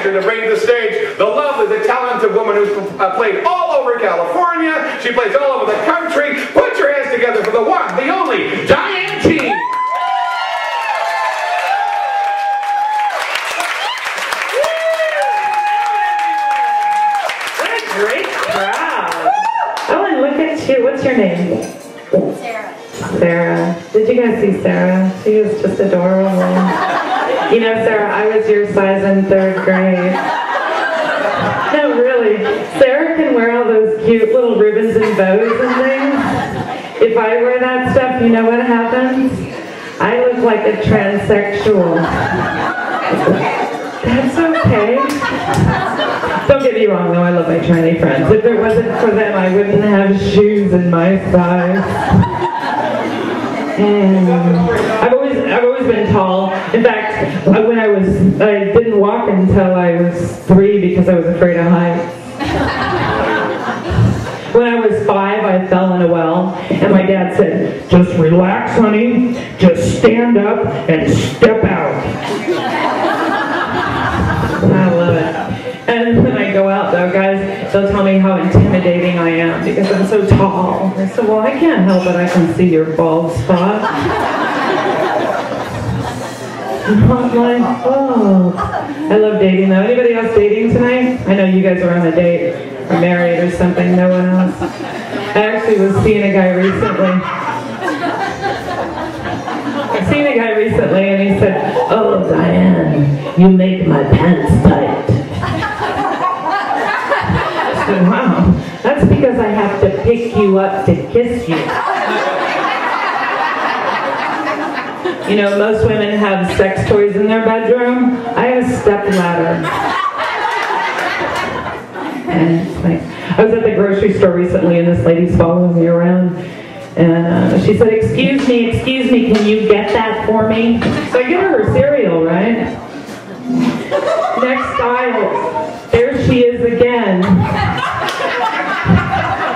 pleasure to bring to the stage the lovely, the talented woman who's played all over California. She plays all over the country. Put your hands together for the one, the only, Diane Jean. What a great crowd. Oh, and look at you. What's your name? Sarah. Sarah. Did you guys see Sarah? She is just adorable. You know, Sarah, I was your size in 3rd grade. No, really. Sarah can wear all those cute little ribbons and bows and things. If I wear that stuff, you know what happens? I look like a transsexual. That's okay. Don't get me wrong, though. I love my tranny friends. If it wasn't for them, I wouldn't have shoes in my size. I've always been tall. In fact, when I didn't walk until I was 3 because I was afraid of heights. When I was 5, I fell in a well, and my dad said, "Just relax, honey. Just stand up and step out." I love it. And when I go out, though, guys, they'll tell me how intimidating I am because I'm so tall. I said, "Well, I can't help it. I can see your bald spot." Not my fault. I love dating, though. Anybody else dating tonight? I know you guys are on a date or married or something. No one else? I actually was seeing a guy recently. And he said, "Oh, Diane, you make my pants tight." I said, "Wow, that's because I have to pick you up to kiss you." You know, most women have sex toys in their bedroom. I have a step ladder. And it's like, I was at the grocery store recently and this lady's following me around. And she said, excuse me, can you get that for me?" So I get her cereal, right? Next aisle, there she is again.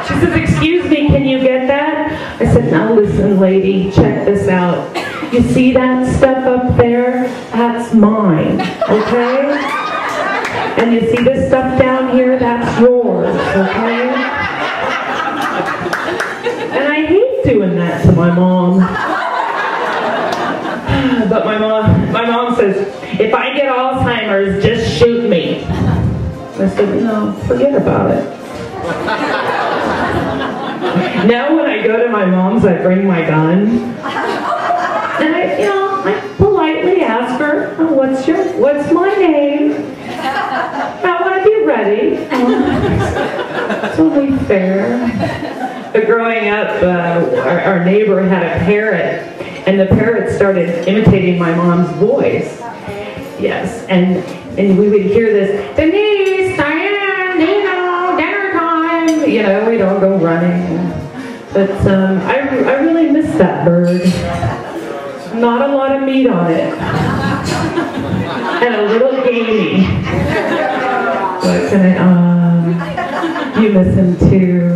She says, "Excuse me, can you get that?" I said, "Now listen, lady, check this out. You see that stuff up there? That's mine, okay? And you see this stuff down here? That's yours, okay?" And I hate doing that to my mom. But my mom says, "If I get Alzheimer's, just shoot me." I said, "No, forget about it." Now when I go to my mom's, I bring my gun. And I politely ask her, "Oh, what's my name? I want to be ready." It's only fair. But growing up, our neighbor had a parrot, and the parrot started imitating my mom's voice. Yes, and we would hear this, "Denise, Diane, dinner time." You know, we'd all go running. But I really miss that bird. Not a lot of meat on it. And a little gamey. What can you miss him too.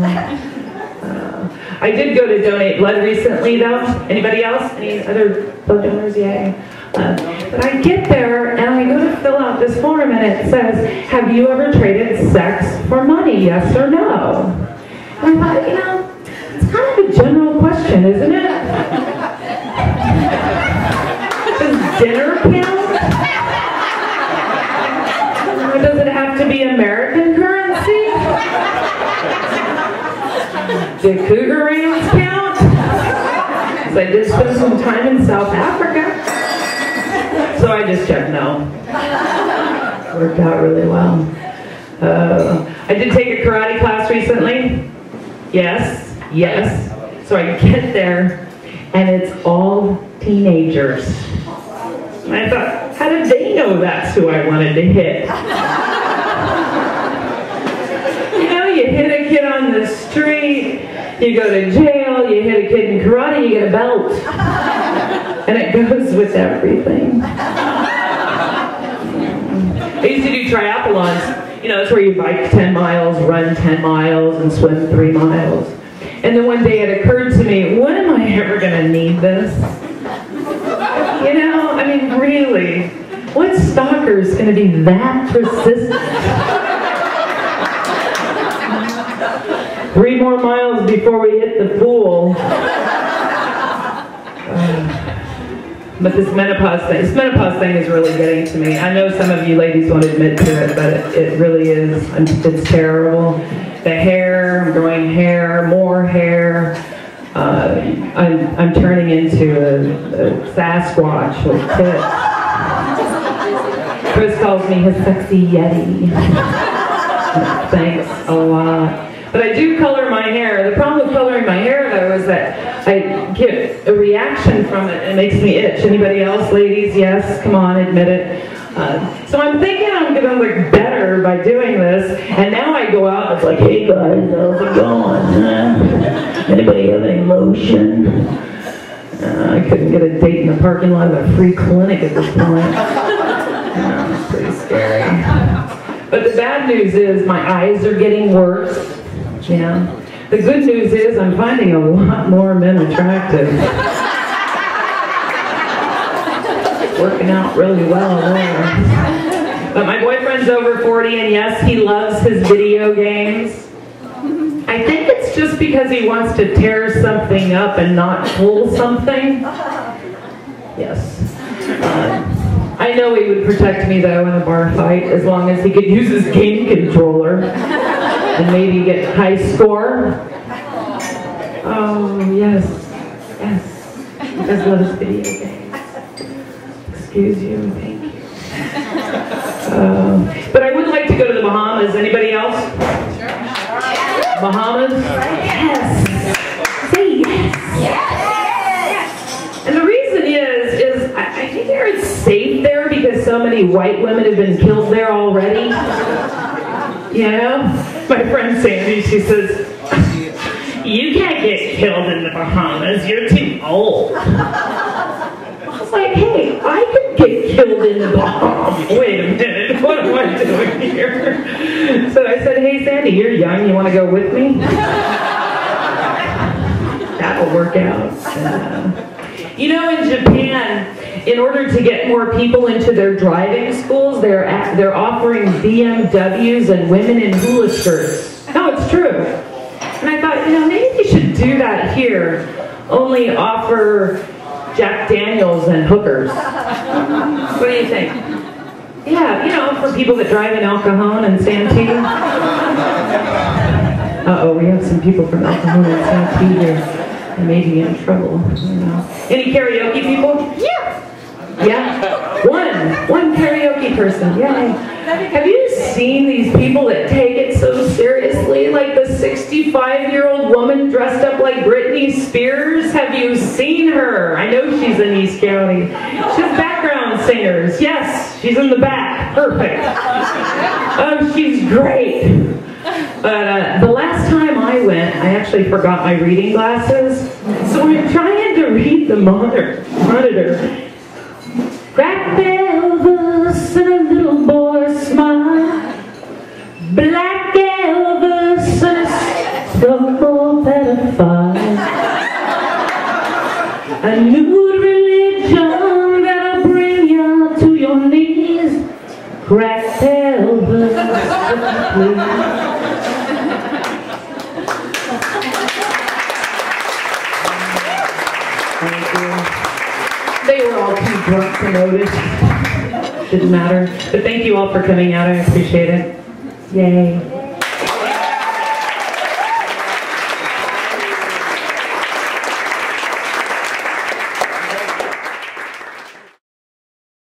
I did go to donate blood recently, though. Anybody else? Any other blood donors? Yay. But I get there and I go to fill out this form and it says, "Have you ever traded sex for money? Yes or no?" And I thought, it's kind of a general question, isn't it? Does dinner count? Or does it have to be American currency? Do cougar rounds count? Because I did spend some time in South Africa. So I just checked no. Worked out really well. I did take a karate class recently. Yes. So I get there and it's all teenagers. And I thought, how did they know that's who I wanted to hit? You hit a kid on the street, you go to jail, you hit a kid in karate, you get a belt. And it goes with everything. I used to do triathlons. It's where you bike 10 miles, run 10 miles, and swim 3 miles. And then one day it occurred to me, when am I ever going to need this? Really? What stalker is going to be that persistent? 3 more miles before we hit the pool. But this menopause thing is really getting to me. I know some of you ladies won't admit to it, but it really is. It's terrible. The hair, I'm growing hair, more hair. I'm turning into a Sasquatch with tits. Chris calls me his sexy Yeti. Thanks a lot. But I do color my hair. The problem with coloring my hair, though, is that I get a reaction from it. It makes me itch. Anybody else, ladies? Yes? Come on, admit it. So I'm thinking I'm going to look better by doing this. And now I go out and it's like, hey guys, how's it going? Anybody have any lotion? I couldn't get a date in the parking lot of a free clinic at this point. It's pretty scary. But the bad news is my eyes are getting worse. Yeah. The good news is I'm finding a lot more men attractive. It's working out really well there. But my boyfriend's over 40, and yes, he loves his video games. I think it's just because he wants to tear something up and not pull something. Yes. I know he would protect me, though, in a bar fight, as long as he could use his game controller and maybe get high score. Oh, yes. Yes. He does love his video games. Excuse you. Thank you. But I would like to go to the Bahamas. Anybody else? Bahamas? Yes. Say yes. Yes. And the reason is I figure it's safe there because so many white women have been killed there already. You know? My friend Sandy, she says, you can't get killed in the Bahamas. You're too old. I was like, hey, I could get killed in the Bahamas. Wait a minute, what am I doing here? So I said, hey Sandy, you're young, you want to go with me? That'll work out. You know, in Japan, in order to get more people into their driving schools, they're offering BMWs and women in hula skirts. No, it's true. And I thought, you know, maybe they should do that here. Only offer Jack Daniels and hookers. What do you think? Yeah, you know, for people that drive in El Cajon and Santee. Uh-oh, we have some people from El Cajon and Santee here. I may be in trouble. You know. Any karaoke people? Yeah. Yeah? One karaoke person. Yay. Have you seen these people that take it so seriously? Like the 65-year-old woman dressed up like Britney Spears? Have you seen her? I know she's in East County. She's background singers. Yes, she's in the back. Perfect. Oh, she's great. But the last time I went, I actually forgot my reading glasses. So I'm trying to read the monitor. Cracked Elvis and a little boy smile. Black Elvis and a slow pedophile. A new religion that'll bring you to your knees. Cracked Elvis, please. They were all too drunk to notice. Didn't matter. But thank you all for coming out. I appreciate it. Yay.